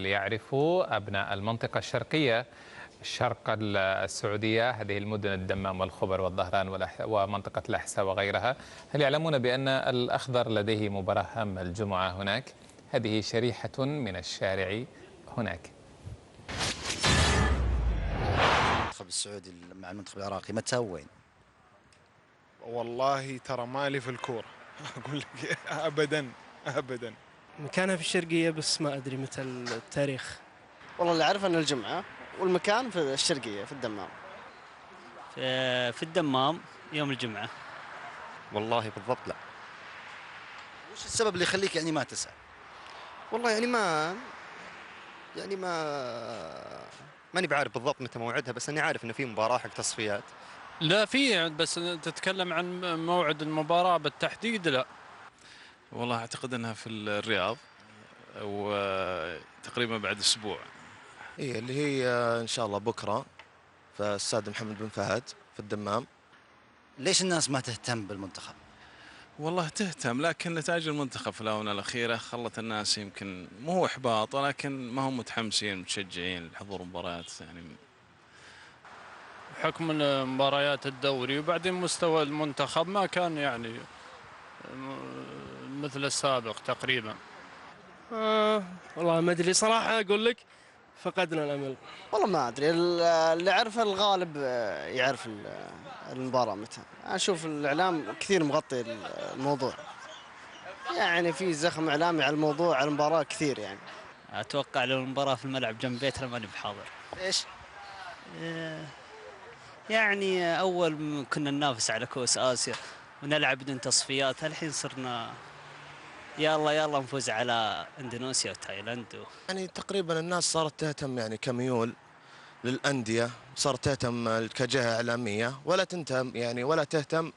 يعرفوا أبناء المنطقة الشرقية شرق السعودية، هذه المدن الدمام والخبر والظهران ومنطقة الأحساء وغيرها، هل يعلمون بأن الأخضر لديه مباراة هامة الجمعة هناك؟ هذه شريحة من الشارع هناك. المنتخب السعودي مع المنتخب العراقي متى وين؟ والله ترى مالي في الكورة أقول لك أبدا أبدا. مكانها في الشرقية بس ما أدري متى التاريخ. والله اللي أعرف أن الجمعة، والمكان في الشرقية في الدمام. في الدمام يوم الجمعة. والله بالضبط لا. وش السبب اللي يخليك يعني ما تسأل؟ والله يعني ماني بعارف بالضبط متى موعدها، بس اني عارف انه في مباراة حق تصفيات. لا في، بس تتكلم عن موعد المباراة بالتحديد لا. والله اعتقد انها في الرياض وتقريبا بعد اسبوع. هي اللي هي ان شاء الله بكره في السادة محمد بن فهد في الدمام. ليش الناس ما تهتم بالمنتخب؟ والله تهتم، لكن نتائج المنتخب في الآونة الأخيرة خلت الناس يمكن مو هو إحباط، ولكن ما هم متحمسين متشجعين لحضور مباريات، يعني بحكم مباريات الدوري، وبعدين مستوى المنتخب ما كان يعني مثل السابق تقريبا. والله ما أدري صراحة، أقول لك فقدنا الأمل. والله ما أدري، اللي أعرفه الغالب يعرف المباراة متى. أنا أشوف الإعلام كثير مغطي الموضوع، يعني في زخم إعلامي على الموضوع، على المباراة كثير. يعني أتوقع لو المباراة في الملعب جنب بيتنا ماني بحاضر. ليش؟ يعني أول كنا ننافس على كؤوس آسيا ونلعب بدون تصفيات، الحين صرنا يلا نفوز على اندونيسيا وتايلاند يعني تقريبا الناس صارت تهتم يعني كميول للأندية، صارت تهتم كجهة إعلامية، ولا تهتم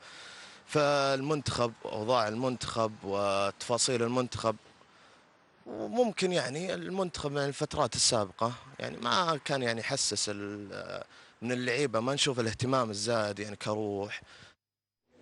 في المنتخب، أوضاع المنتخب وتفاصيل المنتخب. وممكن يعني المنتخب من الفترات السابقة يعني ما كان يعني يحسس من اللعيبة، ما نشوف الاهتمام الزائد يعني كروح